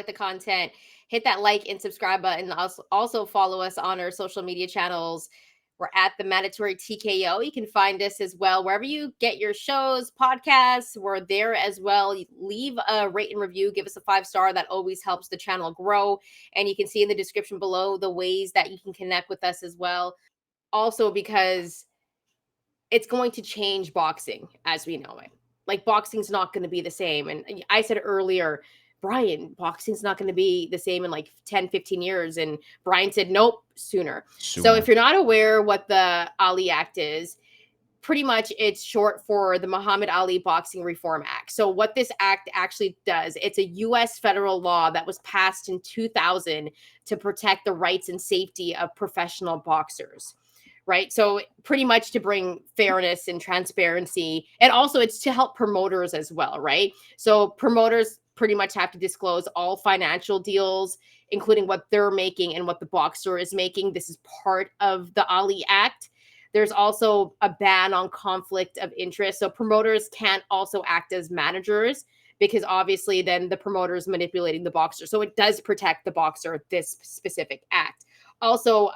like the content, hit that like and subscribe button. Also follow us on our social media channels. We're at the Mandatory TKO. You can find us as well wherever you get your shows, podcasts. We're there as well. You leave a rate and review. Give us a 5-star. That always helps the channel grow. And you can see in the description below the ways that you can connect with us as well. Also, because it's going to change boxing as we know it. Like, boxing's not going to be the same. And I said earlier, Bryan, boxing's not going to be the same in like 10, 15 years. And Bryan said, nope, sooner. So if you're not aware what the Ali Act is, pretty much it's short for the Muhammad Ali Boxing Reform Act. So what this act actually does, it's a U.S. federal law that was passed in 2000 to protect the rights and safety of professional boxers. Right. So pretty much to bring fairness and transparency. And also it's to help promoters as well. Right. So promoters pretty much have to disclose all financial deals, including what they're making and what the boxer is making. This is part of the Ali Act. There's also a ban on conflict of interest. So promoters can't also act as managers, because obviously then the promoter is manipulating the boxer. So it does protect the boxer, this specific act. Also,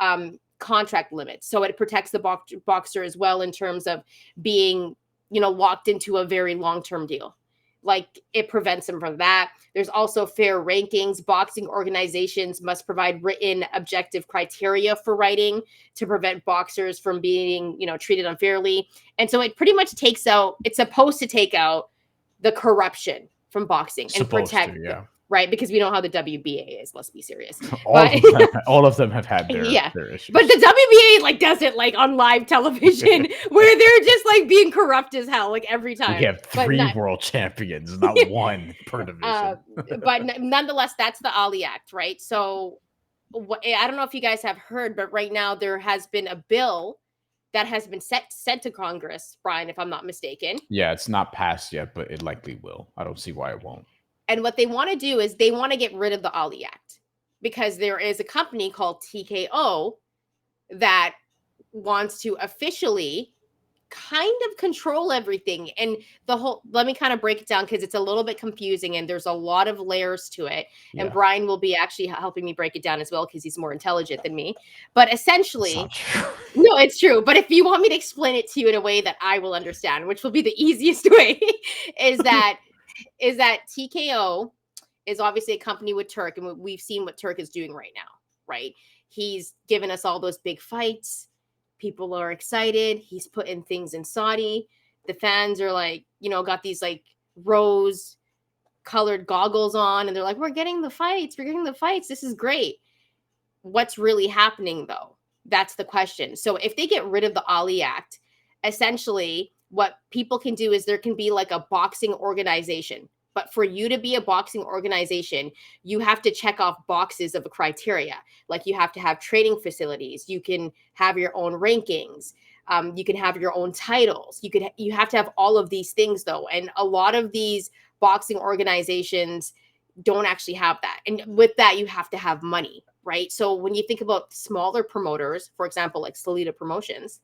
contract limits. So it protects the boxer as well in terms of being, locked into a very long-term deal. Like, it prevents them from that. There's also fair rankings. Boxing organizations must provide written objective criteria for writing to prevent boxers from being, treated unfairly. And so it pretty much it's supposed to take out the corruption from boxing and protect. Right, because we know how the WBA is. Let's be serious. All of them have had their issues. But the WBA does it on live television where they're just being corrupt as hell every time. We have 3 world champions, not one per division. But nonetheless, that's the Ali Act, right? So I don't know if you guys have heard, but right now there has been a bill that has been sent to Congress, Bryan, if I'm not mistaken. Yeah, it's not passed yet, but it likely will. I don't see why it won't. And what they want to do is they want to get rid of the Ali Act, because there is a company called TKO that wants to officially kind of control everything. And let me kind of break it down, because it's a little bit confusing and there's a lot of layers to it. Yeah. And Bryan will be actually helping me break it down as well, because he's more intelligent than me. But essentially, no, it's true. But if you want me to explain it to you in a way that I will understand, which will be the easiest way, is that TKO is obviously a company with Turk, and we've seen what Turk is doing right now, right? He's given us all those big fights. People are excited. He's putting things in Saudi. The fans are got these rose colored goggles on, and they're like, we're getting the fights. We're getting the fights. This is great. What's really happening though? That's the question. So if they get rid of the Ali Act, essentially what people can do is there can be a boxing organization. But for you to be a boxing organization, you have to check off boxes of a criteria. Like, you have to have training facilities. You can have your own rankings. You can have your own titles. You have to have all of these things though. And a lot of these boxing organizations don't actually have that. And with that, you have to have money, right? So when you think about smaller promoters, for example, like Salida Promotions,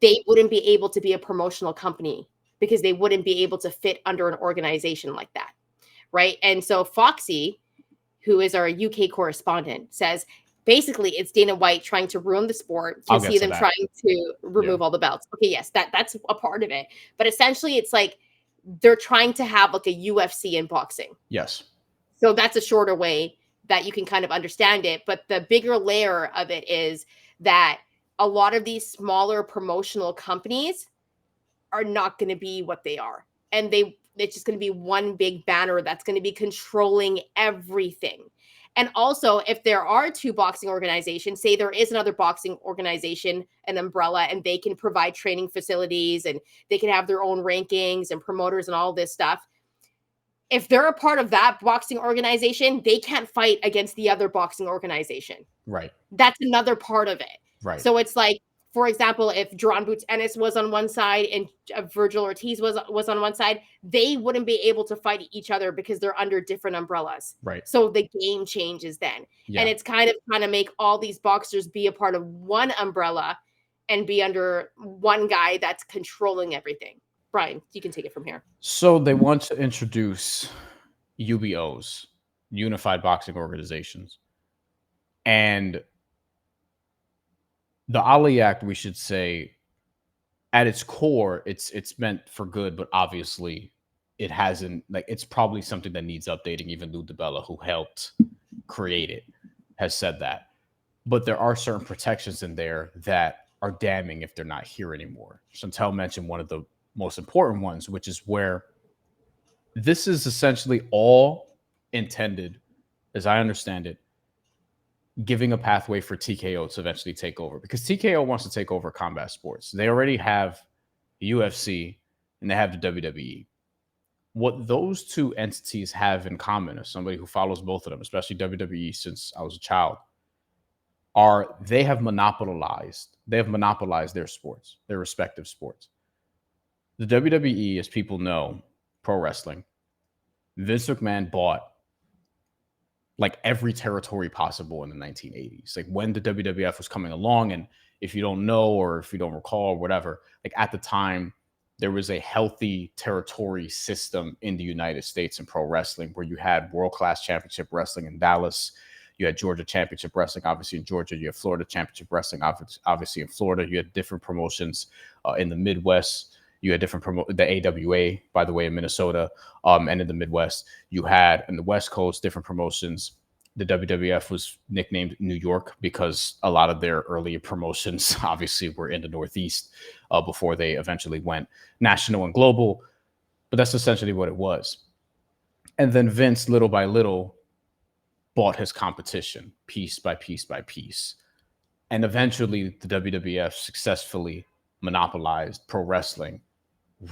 they wouldn't be able to be a promotional company, because they wouldn't be able to fit under an organization like that, right? And so Foxy, who is our UK correspondent, says basically it's Dana White trying to ruin the sport. You see them trying to remove all the belts. Okay, yes, that's a part of it. But essentially it's they're trying to have a UFC in boxing. Yes. So that's a shorter way that you can kind of understand it. But the bigger layer of it is that a lot of these smaller promotional companies are not going to be what they are. And it's just going to be one big banner that's going to be controlling everything. And also, if there are 2 boxing organizations, say there is another boxing organization, an umbrella, and they can provide training facilities and they can have their own rankings and promoters and all this stuff. If they're a part of that boxing organization, they can't fight against the other boxing organization. Right. That's another part of it. Right. So it's for example, if Jaron Boots Ennis was on one side and Virgil Ortiz was on one side, they wouldn't be able to fight each other because they're under different umbrellas. Right. So the game changes then. Yeah. And it's kind of trying to make all these boxers be a part of one umbrella and be under one guy that's controlling everything. Bryan, you can take it from here. So they want to introduce UBOs unified boxing organizations. And the Ali Act, we should say, at its core, it's meant for good, but obviously it hasn't, like, it's probably something that needs updating. Even Lou DiBella, who helped create it, has said that. But there are certain protections in there that are damning if they're not here anymore. Chantel mentioned one of the most important ones, which is where this is essentially all intended, as I understand it, giving a pathway for TKO to eventually take over, because TKO wants to take over combat sports. They already have the UFC and they have the WWE. What those two entities have in common, as somebody who follows both of them, especially WWE since I was a child, are they have monopolized their sports, their respective sports. The WWE, as people know, pro wrestling, Vince McMahon bought like every territory possible in the 1980s. Like when the WWF was coming along, and if you don't know or if you don't recall or whatever, like at the time, there was a healthy territory system in the United States in pro wrestling where you had world class championship wrestling in Dallas. You had Georgia Championship Wrestling, obviously in Georgia. You had Florida Championship Wrestling, obviously in Florida. You had different promotions in the Midwest. You had the AWA, by the way, in Minnesota, and in the Midwest. You had in the West Coast different promotions. The WWF was nicknamed New York because a lot of their earlier promotions obviously were in the Northeast before they eventually went national and global. But that's essentially what it was. And then Vince, little by little, bought his competition piece by piece by piece. And eventually the WWF successfully monopolized pro wrestling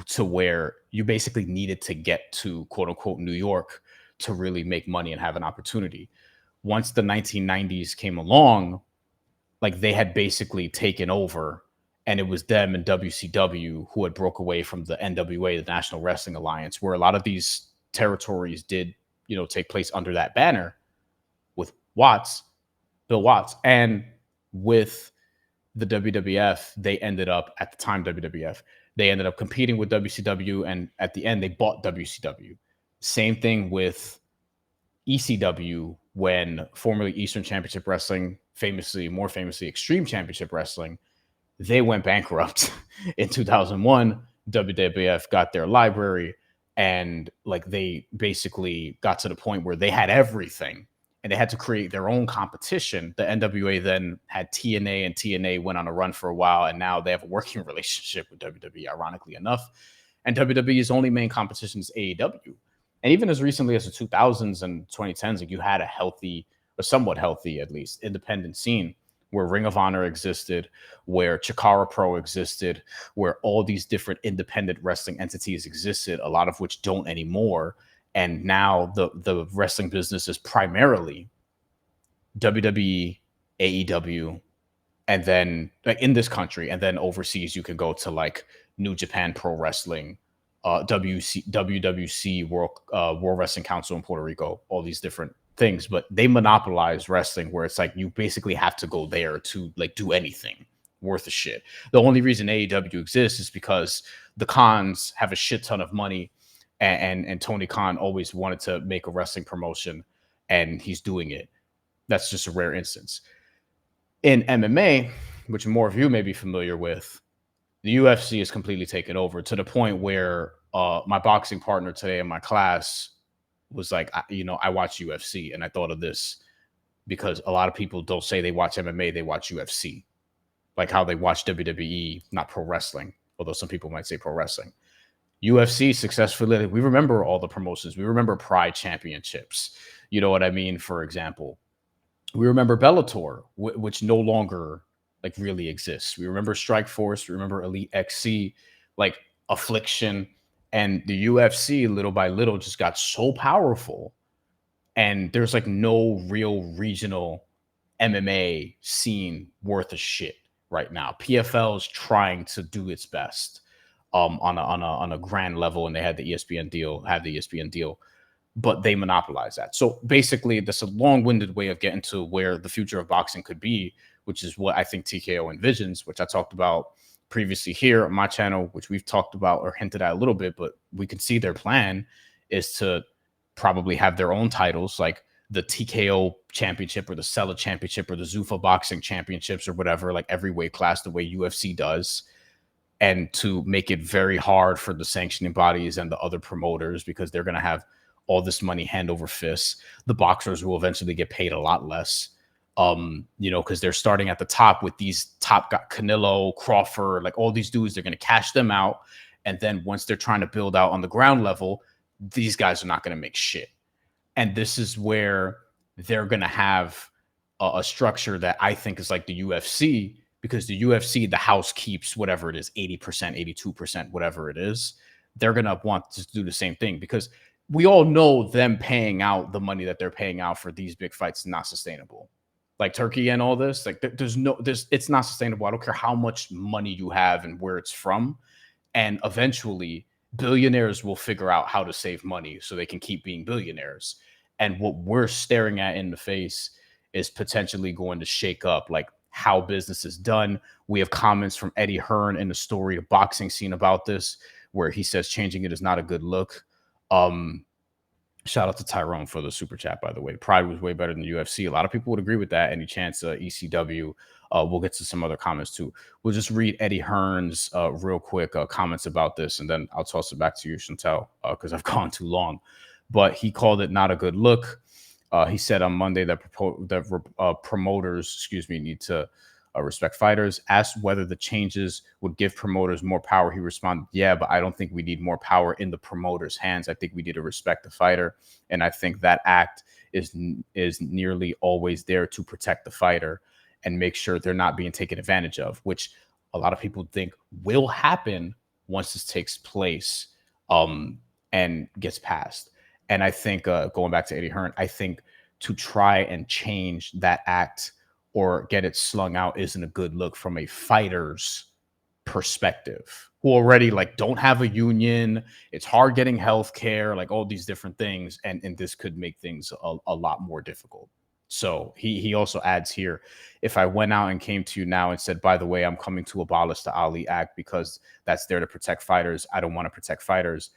to where you basically needed to get to quote unquote New York to really make money and have an opportunity. Once the 1990s came along, like they had basically taken over, and it was them and WCW who had broke away from the NWA, the National Wrestling Alliance, where a lot of these territories did, take place under that banner with Bill Watts. And with the WWF, they ended up, at the time, WWF, they ended up competing with WCW. And at the end, they bought WCW. Same thing with ECW, when formerly Eastern Championship Wrestling, more famously Extreme Championship Wrestling, they went bankrupt in 2001. WWF got their library, and like they basically got to the point where they had everything and they had to create their own competition. The NWA then had TNA, and TNA went on a run for a while, and now they have a working relationship with WWE, ironically enough. And WWE's only main competition is AEW. And even as recently as the 2000s and 2010s, like you had a healthy, or somewhat healthy at least, independent scene where Ring of Honor existed, where Chikara Pro existed, where all these different independent wrestling entities existed, a lot of which don't anymore. And now the wrestling business is primarily WWE, AEW, and then like in this country, and then overseas you can go to like New Japan Pro Wrestling, WWC, World Wrestling Council in Puerto Rico, all these different things. But they monopolize wrestling, where it's like you basically have to go there to like do anything worth a shit. The only reason AEW exists is because the Khans have a shit ton of money, and Tony Khan always wanted to make a wrestling promotion, and he's doing it. That's just a rare instance. In MMA, which more of you may be familiar with, the UFC is completely taken over to the point where my boxing partner today in my class was like, I watch UFC. And I thought of this because a lot of people don't say they watch MMA, they watch UFC, like how they watch WWE, not pro wrestling, although some people might say pro wrestling. UFC successfully, we remember all the promotions. We remember Pride Championships. You know what I mean? For example, we remember Bellator, which no longer like really exists. We remember Strike Force. We remember Elite XC, like Affliction, and the UFC little by little just got so powerful. And there's like no real regional MMA scene worth a shit right now. PFL is trying to do its best on a grand level, and they had the ESPN deal, but they monopolize that. So basically, that's a long-winded way of getting to where the future of boxing could be, which is what I think TKO envisions, which I talked about previously here on my channel, which we've talked about or hinted at a little bit, but we can see their plan is to probably have their own titles. Like the TKO championship or the Sella championship or the Zuffa boxing championships or whatever, like every weight class, the way UFC does, and to make it very hard for the sanctioning bodies and the other promoters because they're going to have all this money hand over fist. The boxers will eventually get paid a lot less, because they're starting at the top with these top guys, Canelo, Crawford, like all these dudes. They're going to cash them out, and then once they're trying to build out on the ground level, these guys are not going to make shit. And this is where they're going to have a structure that I think is like the UFC, because the UFC, the house keeps whatever it is, 80%, 82%, whatever it is. They're going to want to do the same thing because we all know them paying out the money that they're paying out for these big fights is not sustainable. Like Turkey and all this, like it's not sustainable. I don't care how much money you have and where it's from. And eventually billionaires will figure out how to save money so they can keep being billionaires. And what we're staring at in the face is potentially going to shake up like how business is done. We have comments from Eddie Hearn in the Story of Boxing Scene about this, where he says changing it is not a good look. Shout out to Tyrone for the super chat, by the way. Pride was way better than the UFC. A lot of people would agree with that. Any chance ECW? We'll get to some other comments too. We'll just read Eddie Hearn's real quick comments about this, and then I'll toss it back to you, Shantelle, because I've gone too long. But he called it not a good look. He said on Monday that promoters, need to respect fighters. Asked whether the changes would give promoters more power, he responded, yeah, but I don't think we need more power in the promoter's hands. I think we need to respect the fighter. And I think that act is nearly always there to protect the fighter and make sure they're not being taken advantage of, which a lot of people think will happen once this takes place and gets passed. And I think, going back to Eddie Hearn, I think to try and change that act or get it slung out isn't a good look from a fighter's perspective, who already like don't have a union. It's hard getting health care, like all these different things. And this could make things a lot more difficult. So he also adds here, if I went out and came to you now and said, by the way, I'm coming to abolish the Ali Act because that's there to protect fighters, I don't want to protect fighters.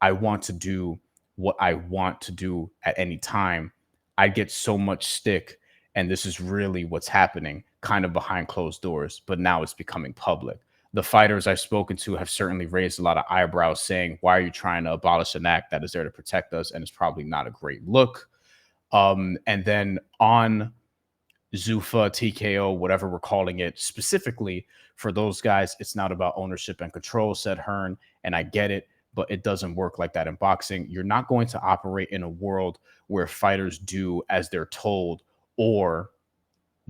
I want to do what I want to do at any time. I get so much stick. And this is really what's happening kind of behind closed doors, but now it's becoming public. The fighters I've spoken to have certainly raised a lot of eyebrows saying, why are you trying to abolish an act that is there to protect us? And it's probably not a great look. And then on Zuffa, TKO, whatever we're calling it, specifically for those guys, it's not about ownership and control, said Hearn. And I get it, but it doesn't work like that in boxing. You're not going to operate in a world where fighters do as they're told or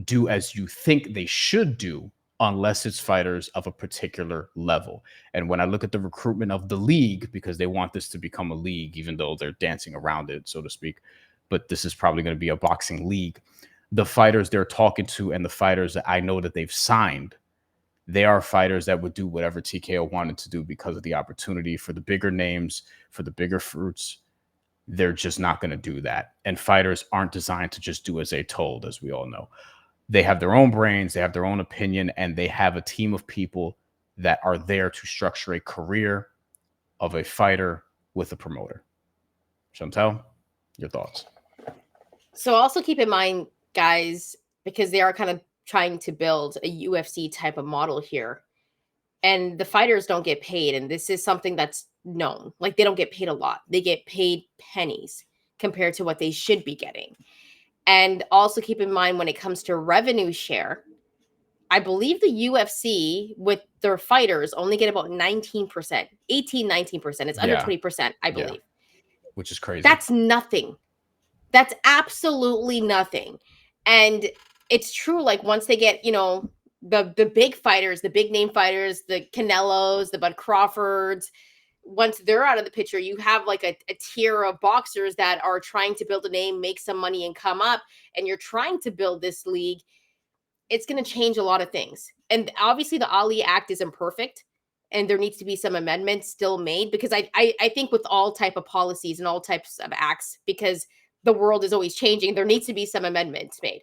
do as you think they should do unless it's fighters of a particular level. And when I look at the recruitment of the league, because they want this to become a league, even though they're dancing around it, so to speak, but this is probably going to be a boxing league. The fighters they're talking to and the fighters that I know that they've signed, they are fighters that would do whatever TKO wanted to do because of the opportunity for the bigger names, for the bigger fruits. They're just not going to do that. And fighters aren't designed to just do as they're told, as we all know. They have their own brains, they have their own opinion, and they have a team of people that are there to structure a career of a fighter with a promoter. Shantelle, your thoughts? So also keep in mind, guys, because they are kind of trying to build a UFC type of model here. And the fighters don't get paid. And this is something that's known. Like, they don't get paid a lot. They get paid pennies compared to what they should be getting. And also keep in mind, when it comes to revenue share, I believe the UFC with their fighters only get about 19%, 18, 19%. It's under 20%, I believe. Yeah. Which is crazy. That's nothing. That's absolutely nothing. And it's true, like, once they get, the big fighters, the big name fighters, the Canelos, the Bud Crawfords, once they're out of the picture, you have like a tier of boxers that are trying to build a name, make some money, and come up. And you're trying to build this league. It's going to change a lot of things. And obviously the Ali Act isn't perfect. And there needs to be some amendments still made, because I think with all type of policies and all types of acts, because the world is always changing, there needs to be some amendments made.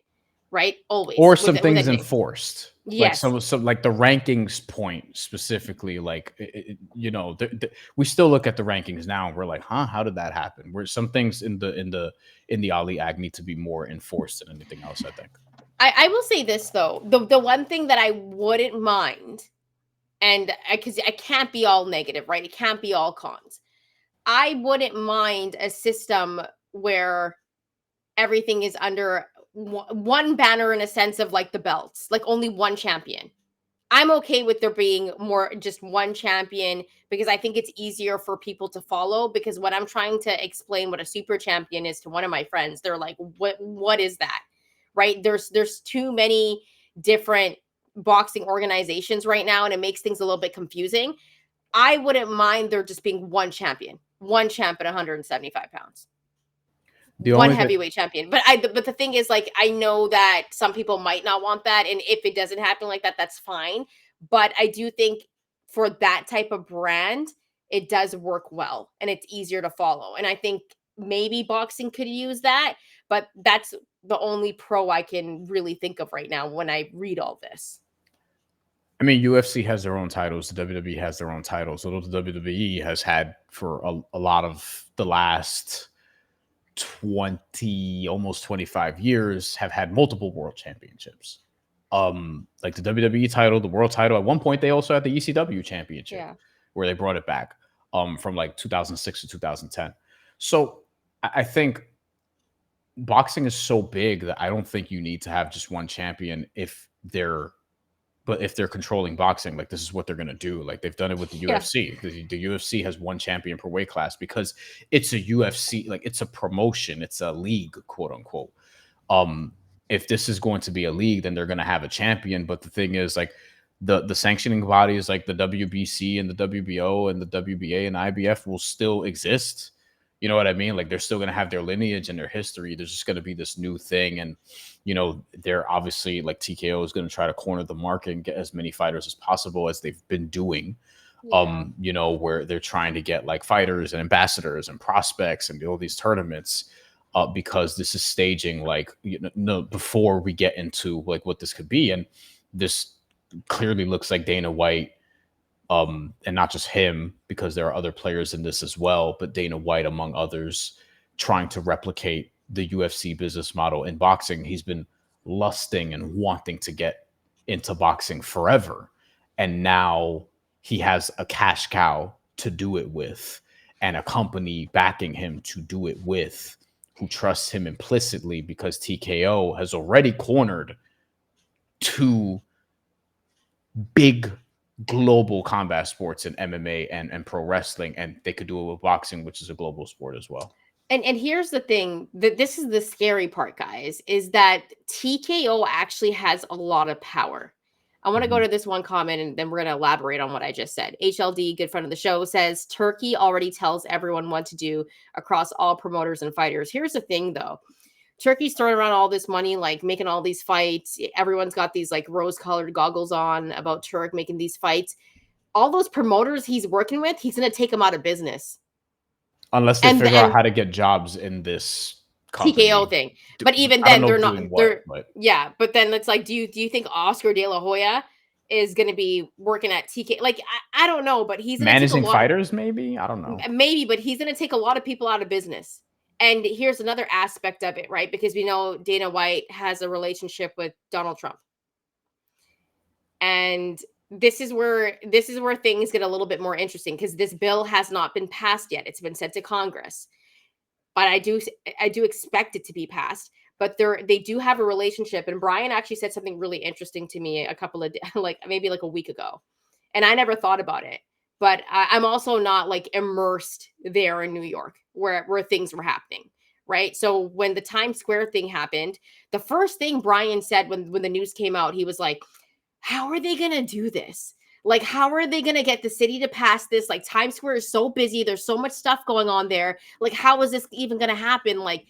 right? Always Or some with things anything. enforced, like Yes. some like the rankings point specifically, like we still look at the rankings now and we're like, huh, how did that happen? Where some things in the Ali Act need to be more enforced than anything else, I think. I will say this though. The one thing that I wouldn't mind, and because I can't be all negative, right? It can't be all cons. I wouldn't mind a system where everything is under one banner in a sense of like the belts, like only one champion. I'm okay with there being more just one champion because I think it's easier for people to follow. Because when I'm trying to explain what a super champion is to one of my friends, they're like, what is that? Right? There's too many different boxing organizations right now, and it makes things a little bit confusing. I wouldn't mind there just being one champ at 175 pounds, The one only thing, heavyweight champion. But the thing is, like, I know that some people might not want that, and if it doesn't happen like that, that's fine. But I do think for that type of brand, it does work well, and it's easier to follow. And I think maybe boxing could use that, but that's the only pro I can really think of right now when I read all this. I mean, UFC has their own titles, the WWE has their own titles, although the WWE has had for a lot of the last 20, almost 25 years, have had multiple world championships. Like the WWE title, the world title. At one point, they also had the ECW championship Yeah. where they brought it back from like 2006 to 2010. So I think boxing is so big that I don't think you need to have just one champion if they're controlling boxing. Like, this is what they're going to do. Like, they've done it with the Yeah. UFC. The UFC has one champion per weight class because it's a UFC, like, it's a promotion, it's a league, quote unquote. um if this is going to be a league, then they're going to have a champion. But the thing is, like, the sanctioning bodies like the WBC and the WBO and the WBA and IBF will still exist. You know what I mean? Like, they're still going to have their lineage and their history. There's just going to be this new thing. And they're obviously, like, TKO is going to try to corner the market and get as many fighters as possible, as they've been doing. Yeah. Where they're trying to get like fighters and ambassadors and prospects and all these tournaments, because this is staging, like, no, before we get into like what this could be. And this clearly looks like Dana White, and not just him, because there are other players in this as well, but Dana White among others, trying to replicate the UFC business model in boxing. He's been lusting and wanting to get into boxing forever, and now he has a cash cow to do it with, and a company backing him to do it with, who trusts him implicitly, because TKO has already cornered two big global combat sports in MMA and pro wrestling, and they could do it with boxing, which is a global sport as well. And here's the thing, that this is the scary part, guys, is that TKO actually has a lot of power. I want to go Mhm. to this one comment and then we're going to elaborate on what I just said. HLD, good friend of the show, says Turkey already tells everyone what to do across all promoters and fighters. Here's the thing though. Turkey's throwing around all this money, like making all these fights. Everyone's got these like rose-colored goggles on about Turk making these fights. All those promoters he's working with, he's going to take them out of business. Unless they figure out And how to get jobs in this TKO company. thing. But even I don't then, know they're not. doing what, They're but yeah. But then it's like, do you think Oscar De La Hoya is going to be working at TK? Like, I don't know, but he's going to take a managing lot. fighters, maybe. I don't know. Maybe, but he's going to take a lot of people out of business. And here's another aspect of it, right? Because we know Dana White has a relationship with Donald Trump, and this is where things get a little bit more interesting because this bill has not been passed yet. It's been sent to Congress, but I do expect it to be passed. But they do have a relationship, and Bryan actually said something really interesting to me a couple of like maybe like a week ago, and I never thought about it. But I'm also not like immersed there in New York where things were happening, right? So when the Times Square thing happened, the first thing Bryan said when the news came out, he was like, "How are they gonna do this? Like, how are they gonna get the city to pass this? Like, Times Square is so busy. There's so much stuff going on there. Like, how is this even gonna happen?" Like,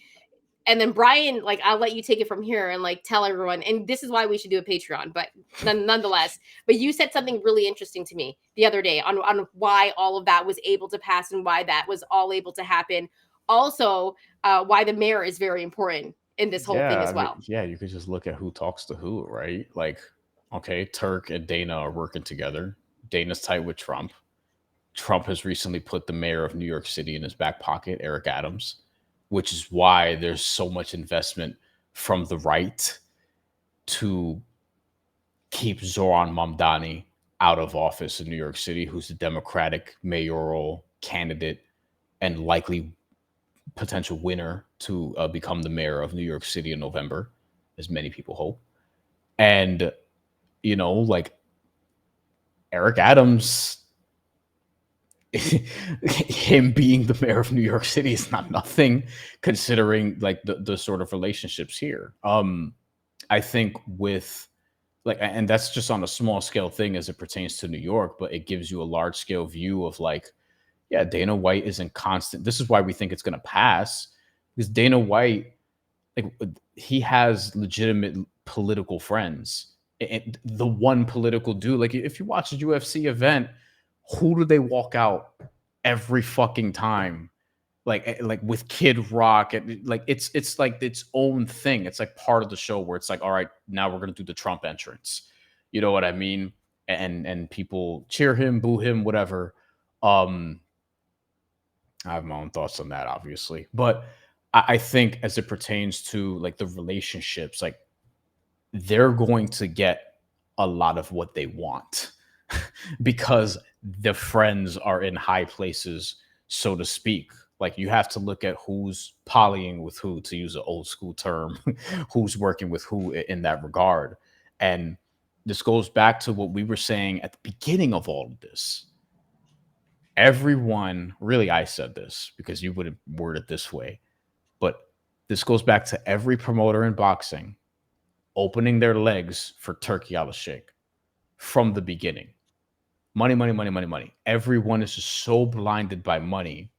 and then Bryan, like, I'll let you take it from here and like tell everyone. And this is why we should do a Patreon, but nonetheless. But you said something really interesting to me the other day on why all of that was able to pass and why that was all able to happen. Also, why the mayor is very important in this whole Yeah, thing I as mean, well. yeah, you could just look at who talks to who, right? Like, okay, Turk and Dana are working together. Dana's tight with Trump. Trump has recently put the mayor of New York City in his back pocket, Eric Adams, which is why there's so much investment from the right to keep Zoran Mamdani out of office in New York City, who's the Democratic mayoral candidate and likely potential winner to become the mayor of New York City in November, as many people hope. And, like Eric Adams, him being the mayor of New York City is not nothing considering like the sort of relationships here. I think with like, and that's just on a small scale thing as it pertains to New York, but it gives you a large scale view of like, yeah, Dana White is in constant. This is why we think it's going to pass, because Dana White, like, he has legitimate political friends. And the one political dude, like, if you watch a UFC event, who do they walk out every fucking time? Like with Kid Rock, and like it's like its own thing. It's like part of the show where it's like, all right, now we're gonna do the Trump entrance. You know what I mean? And people cheer him, boo him, whatever. Um, I have my own thoughts on that, obviously, but I think as it pertains to like the relationships, like they're going to get a lot of what they want because the friends are in high places, so to speak. Like you have to look at who's polying with who, to use an old school term, who's working with who in that regard. And this goes back to what we were saying at the beginning of all of this. Everyone, really, I said this because you wouldn't word it this way, but this goes back to every promoter in boxing opening their legs for Turkey Al Sheikh from the beginning. Money, money, money, money, money. Everyone is just so blinded by money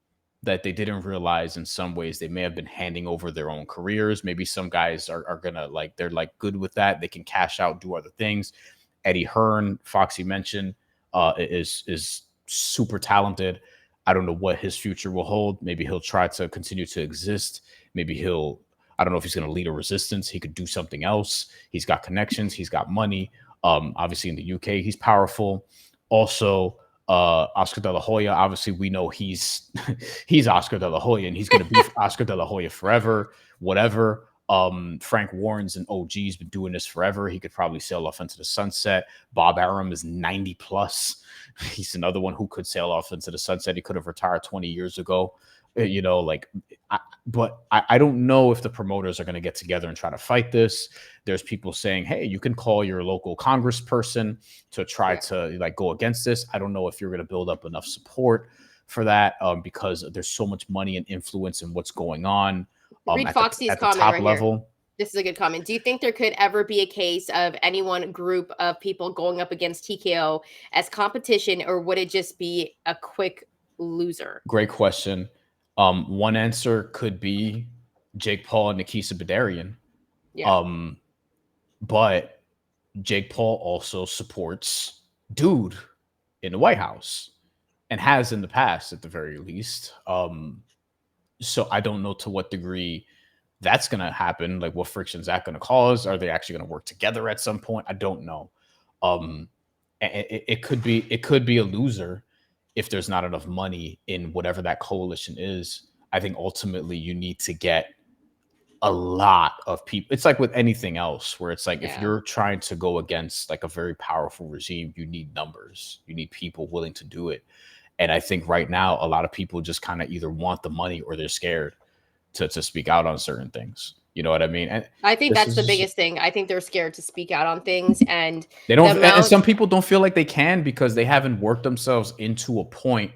that they didn't realize in some ways they may have been handing over their own careers. Maybe some guys are gonna like they're like good with that. They can cash out, do other things. Eddie Hearn, Foxy mentioned, is super talented. I don't know what his future will hold. Maybe he'll try to continue to exist. Maybe he'll. I don't know if he's going to lead a resistance. He could do something else. He's got connections. He's got money. Obviously in the UK, he's powerful. Also, Oscar De La Hoya. Obviously, we know he's he's Oscar De La Hoya, and he's going to be Oscar De La Hoya forever. Whatever. Frank Warren's an OG's been doing this forever. He could probably sail off into the sunset. Bob Arum is 90 plus. He's another one who could sail off into the sunset. He could have retired 20 years ago. Like, I don't know if the promoters are going to get together and try to fight this. There's people saying, hey, you can call your local congressperson to try to like go against this. I don't know if you're going to build up enough support for that because there's so much money and influence in what's going on Read at the Foxy's at the comment top right here. level. This is a good comment. Do you think there could ever be a case of any one group of people going up against TKO as competition, or would it just be a quick loser? Great question. One answer could be Jake Paul and Nikisa Badarian. Yeah. Um, but Jake Paul also supports Dude in the White House and has in the past, at the very least. So I don't know to what degree that's going to happen. Like, what friction is that going to cause? Are they actually going to work together at some point? I don't know. Um, it could be a loser if there's not enough money in whatever that coalition is. I think ultimately you need to get a lot of people. It's like with anything else where it's like if Yeah. you're trying to go against like a very powerful regime, you need numbers. You need people willing to do it. And I think right now a lot of people just kind of either want the money or they're scared to speak out on certain things. You know what I mean? And I think this that's the is biggest thing. I think they're scared to speak out on things, and they the don't, and amount. some people don't feel like they can because they haven't worked themselves into a point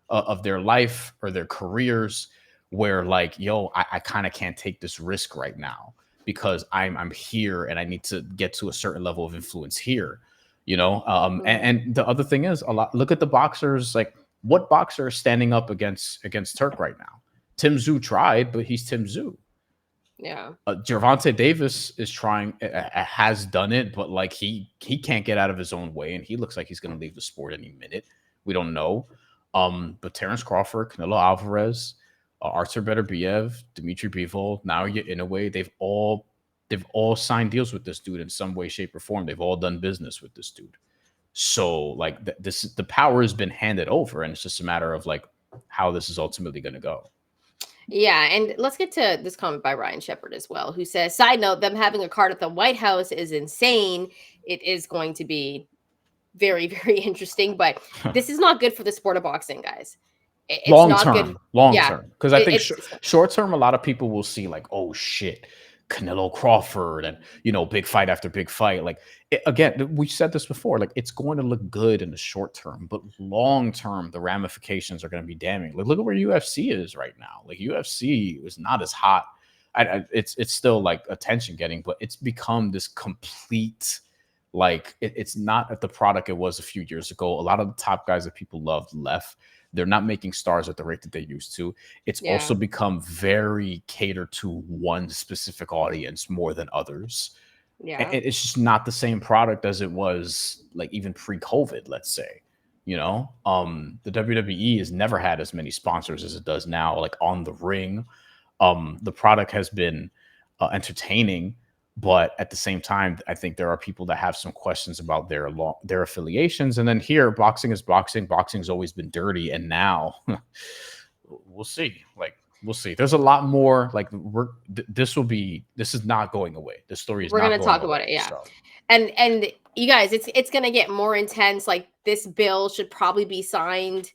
of their life or their careers where like, yo, I kind of can't take this risk right now because I'm here and I need to get to a certain level of influence here, and the other thing is a lot. Look at the boxers. Like, what boxer is standing up against Turk right now? Tim Tszyu tried, but he's Tim Tszyu. Yeah. Gervonta Davis is trying, has done it, but like he can't get out of his own way, and he looks like he's going to leave the sport any minute. We don't know. But Terrence Crawford, Canelo Alvarez, Artur Beterbiev, Dmitry Bivol, now you in a way they've all signed deals with this dude in some way, shape, or form. They've all done business with this dude. So like this, the power has been handed over, and it's just a matter of like how this is ultimately going to go. Yeah, and let's get to this comment by Ryan Shepard as well, who says, "Side note: them having a card at the White House is insane. It is going to be very, very interesting, but this is not good for the sport of boxing, guys. It's long not good. term, long Yeah, term. Because I think it's short term, a lot of people will see like, oh shit, Canelo Crawford, and big fight after big fight. Like again, we said this before. Like it's going to look good in the short term, but long term, the ramifications are going to be damning. Like look at where UFC is right now. Like UFC is not as hot. It's still like attention getting, but it's become this complete. Like it's not at the product it was a few years ago. A lot of the top guys that people loved left. They're not making stars at the rate that they used to. It's yeah, also become very catered to one specific audience more than others. And yeah, it's just not the same product as it was like even pre-COVID, let's say. The WWE has never had as many sponsors as it does now, like on the ring. The product has been entertaining, but at the same time, I think there are people that have some questions about their affiliations. And then here, boxing is boxing. Boxing's always been dirty, and now we'll see. Like we'll see. There's a lot more. Like this is not going away. This story is we're not gonna going talk away. about it. Yeah, So and you guys, it's gonna get more intense. Like this bill should probably be signed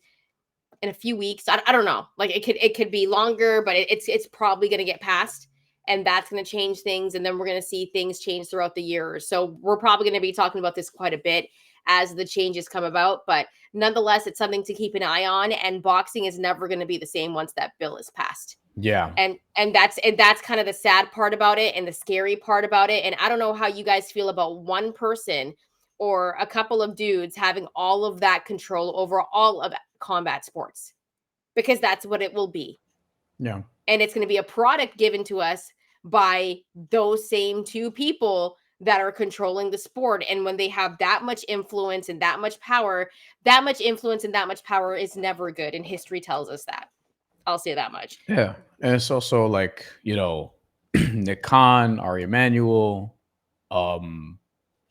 in a few weeks. I don't know. Like it could be longer, but it's probably going to get passed, and that's going to change things. And then we're going to see things change throughout the year. So we're probably going to be talking about this quite a bit as the changes come about. But nonetheless, it's something to keep an eye on. And boxing is never going to be the same once that bill is passed. yeah, And that's kind of the sad part about it and the scary part about it. And I don't know how you guys feel about one person or a couple of dudes having all of that control over all of combat sports, because that's what it will be. yeah, And it's going to be a product given to us by those same two people that are controlling the sport. And when they have that much influence and that much power, that much influence and that much power is never good. And history tells us that. I'll say that much. yeah. And it's also like Nick Khan, Ari Emanuel, um,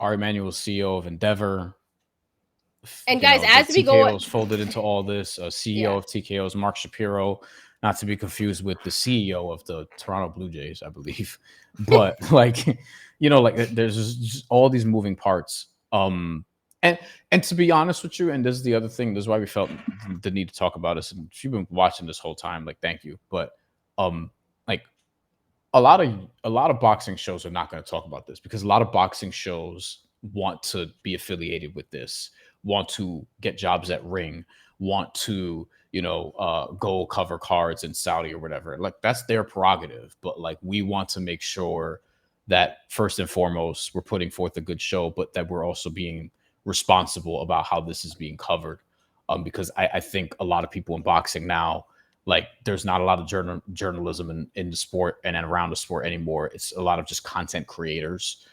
Ari Emanuel, CEO of Endeavor. And guys, The as we go, TKO's folded into all this. CEO yeah. of TKO's Mark Shapiro, not to be confused with the CEO of the Toronto Blue Jays, I believe. But like, there's just all these moving parts. And to be honest with you, and this is the other thing, this is why we felt the need to talk about this. And if you've been watching this whole time, like, thank you. But like a lot of boxing shows are not going to talk about this because a lot of boxing shows want to be affiliated with this, want to get jobs at Ring, want to go cover cards in Saudi or whatever. Like that's their prerogative, but like we want to make sure that first and foremost we're putting forth a good show, but that we're also being responsible about how this is being covered. Because I think a lot of people in boxing now, like there's not a lot of journalism in the sport and around the sport anymore. It's a lot of just content creators,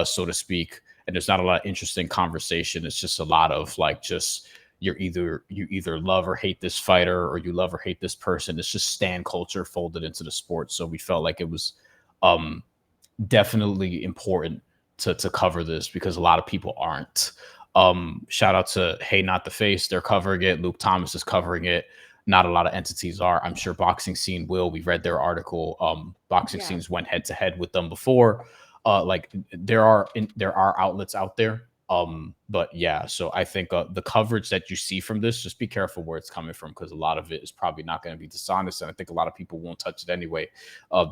so to speak, and there's not a lot of interesting conversation. It's just a lot of like just you either love or hate this fighter or you love or hate this person. It's just stand culture folded into the sport. So we felt like it was um definitely important to cover this because a lot of people aren't. Shout out to Hey Not the Face, they're covering it. Luke Thomas is covering it. Not a lot of entities are. I'm sure Boxing Scene will. We read their article. Boxing Yeah. Scenes went head to head with them before. Like there are outlets out there. But yeah, so I think the coverage that you see from this, just be careful where it's coming from because a lot of it is probably not going to be dishonest, and I think a lot of people won't touch it anyway,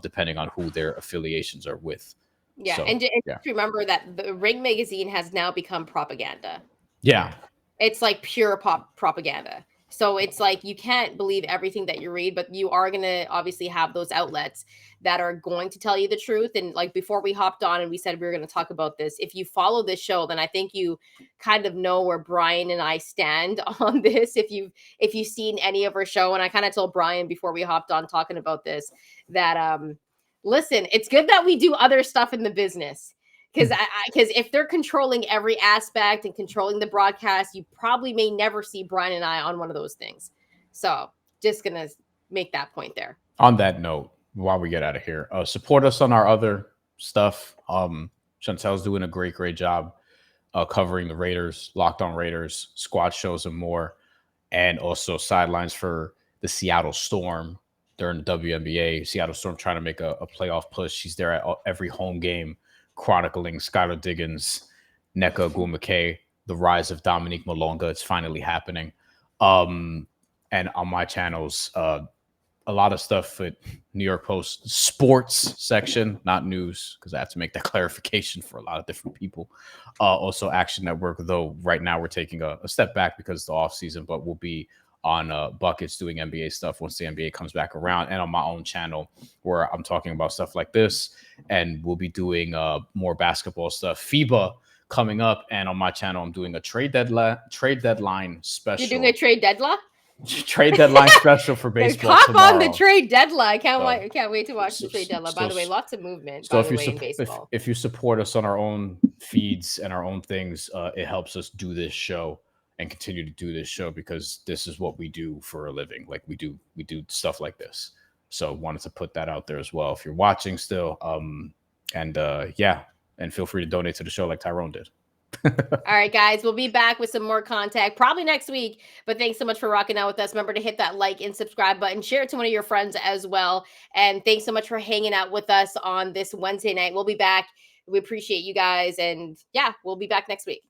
depending on who their affiliations are with. Yeah. So And yeah, just remember that the Ring magazine has now become propaganda. yeah, It's like pure pop propaganda. So it's like you can't believe everything that you read, but you are going to obviously have those outlets that are going to tell you the truth. And like before we hopped on and we said we were going to talk about this, if you follow this show, then I think you kind of know where Bryan and I stand on this. If you've seen any of our show, and I kind of told Bryan before we hopped on talking about this that listen, it's good that we do other stuff in the business, because if they're controlling every aspect and controlling the broadcast, you probably may never see Bryan and I on one of those things. So just gonna make that point there. On that note, while we get out of here, support us on our other stuff. Chantel's doing a great job covering the Raiders, Locked On Raiders, squad shows, and more, and also sidelines for the Seattle Storm during the WNBA. Seattle Storm trying to make a playoff push. She's there at every home game, chronicling Skylar Diggins, Nneka Ogwumike, the rise of Dominique Malonga. It's finally happening. And on my channels, a lot of stuff at New York Post sports section, not news, because I have to make that clarification for a lot of different people. Also Action Network, though right now we're taking a step back because it's the off season, but we'll be on Buckets doing NBA stuff once the NBA comes back around, and on my own channel where I'm talking about stuff like this, and we'll be doing more basketball stuff. FIBA coming up, and on my channel I'm doing a trade deadline special. You're doing a trade deadline? Trade deadline special for baseball Hop tomorrow. on the trade deadline. Can't wait to watch the trade deadline. By the way, lots of movement. So in baseball. if you support us on our own feeds and our own things, it helps us do this show and continue to do this show, because this is what we do for a living. Like we do stuff like this. So wanted to put that out there as well. If you're watching still, and feel free to donate to the show like Tyrone did. All right, guys, we'll be back with some more content probably next week. But thanks so much for rocking out with us. Remember to hit that like and subscribe button. Share it to one of your friends as well. And thanks so much for hanging out with us on this Wednesday night. We'll be back. We appreciate you guys. And yeah, we'll be back next week.